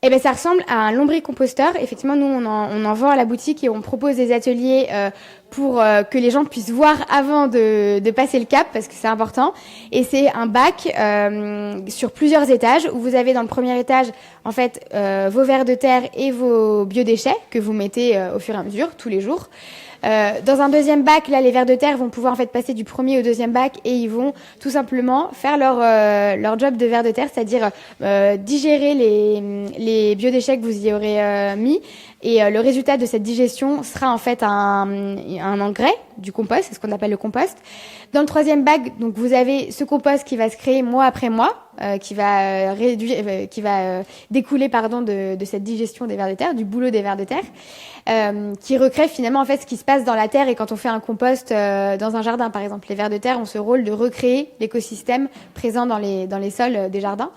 Eh ben, ça ressemble à un lombricomposteur. Effectivement, nous, on en vend à la boutique et on propose des ateliers pour que les gens puissent voir avant de passer le cap, parce que c'est important. Et c'est un bac sur plusieurs étages, où vous avez dans le premier étage, en fait, vos vers de terre et vos biodéchets que vous mettez au fur et à mesure, tous les jours. Dans un deuxième bac, là, les vers de terre vont pouvoir en fait passer du premier au deuxième bac et ils vont tout simplement faire leur job de vers de terre, c'est-à-dire digérer les biodéchets que vous y aurez mis. Et le résultat de cette digestion sera en fait un engrais du compost, c'est ce qu'on appelle le compost. Dans le troisième bac, donc vous avez ce compost qui va se créer mois après mois, qui va découler de cette digestion des vers de terre, du boulot des vers de terre, qui recrée finalement en fait ce qui se passe dans la terre et quand on fait un compost dans un jardin par exemple. Les vers de terre ont ce rôle de recréer l'écosystème présent dans les sols des jardins.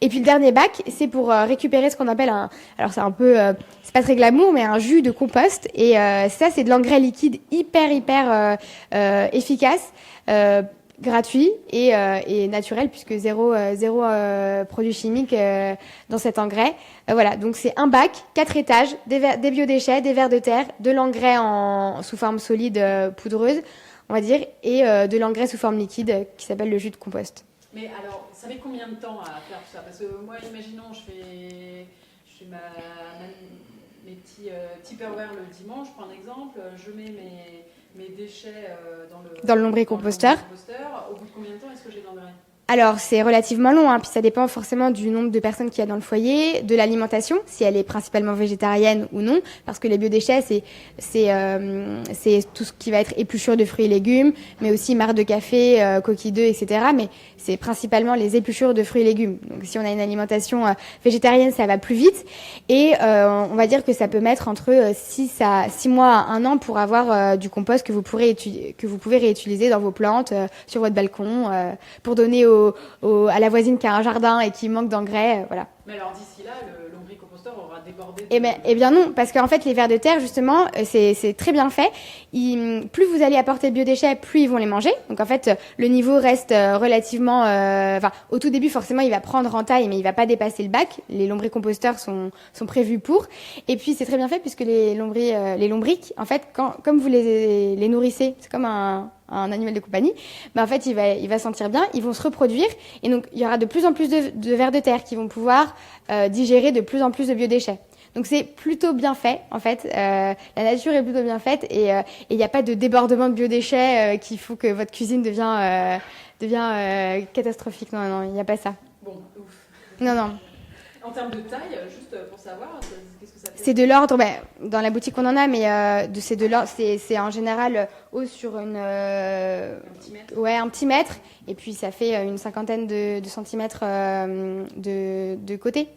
Et puis le dernier bac, c'est pour récupérer ce qu'on appelle alors c'est un peu c'est pas très glamour, mais un jus de compost. Et ça, c'est de l'engrais liquide hyper efficace, gratuit et naturel, puisque zéro produit chimique dans cet engrais. Voilà, donc c'est un bac, 4 étages, des biodéchets, des vers de terre, de l'engrais sous forme solide poudreuse, on va dire, et de l'engrais sous forme liquide qui s'appelle le jus de compost. Mais alors, ça met combien de temps à faire tout ça? Parce que moi, imaginons, je fais mes petits Tupperware le dimanche, par exemple, je mets mes déchets dans le lombricomposteur. Au bout de combien de temps est-ce que j'ai de l'engrais? Alors, c'est relativement long, puis ça dépend forcément du nombre de personnes qu'il y a dans le foyer, de l'alimentation, si elle est principalement végétarienne ou non, parce que les biodéchets, c'est tout ce qui va être épluchure de fruits et légumes, mais aussi marc de café, coquilles d'œufs, etc. Mais c'est principalement les épluchures de fruits et légumes. Donc, si on a une alimentation végétarienne, ça va plus vite. Et on va dire que ça peut mettre entre 6 mois à 1 an pour avoir du compost que vous pouvez réutiliser dans vos plantes, sur votre balcon, pour donner à la voisine qui a un jardin et qui manque d'engrais, voilà. Mais alors d'ici là, le lombricomposteur aura débordé Eh bien non, parce qu'en fait les vers de terre justement, c'est très bien fait. Plus vous allez apporter de biodéchets, plus ils vont les manger. Donc en fait le niveau reste relativement, au tout début forcément il va prendre en taille, mais il va pas dépasser le bac. Les lombricomposteurs sont prévus pour. Et puis c'est très bien fait puisque les lombrics, en fait, comme vous les nourrissez, c'est comme un animal de compagnie, en fait, il va sentir bien, ils vont se reproduire, et donc il y aura de plus en plus de vers de terre qui vont pouvoir digérer de plus en plus de biodéchets. Donc c'est plutôt bien fait, en fait. La nature est plutôt bien faite, et il n'y a pas de débordement de biodéchets qui faut que votre cuisine devient catastrophique. Non, il n'y a pas ça. Bon, ouf. Non. En termes de taille, juste pour savoir, qu'est-ce que ça fait? C'est de l'ordre, dans la boutique on en a, mais c'est de l'ordre, c'est en général haut sur un petit mètre. Ouais, un petit mètre, et puis ça fait une cinquantaine de centimètres de côté.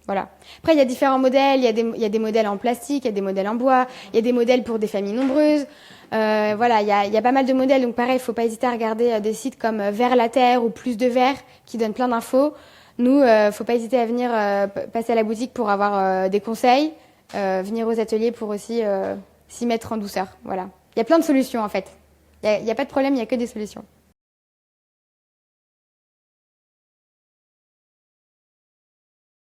Voilà. Après, il y a différents modèles, il y a des modèles en plastique, il y a des modèles en bois, il y a des modèles pour des familles nombreuses. Voilà, il y a pas mal de modèles, donc pareil, il faut pas hésiter à regarder des sites comme Vers la Terre ou Plus de Verre qui donnent plein d'infos. Nous, faut pas hésiter à venir passer à la boutique pour avoir des conseils, venir aux ateliers pour aussi s'y mettre en douceur. Voilà. Il y a plein de solutions en fait. Il y a pas de problème, il y a que des solutions.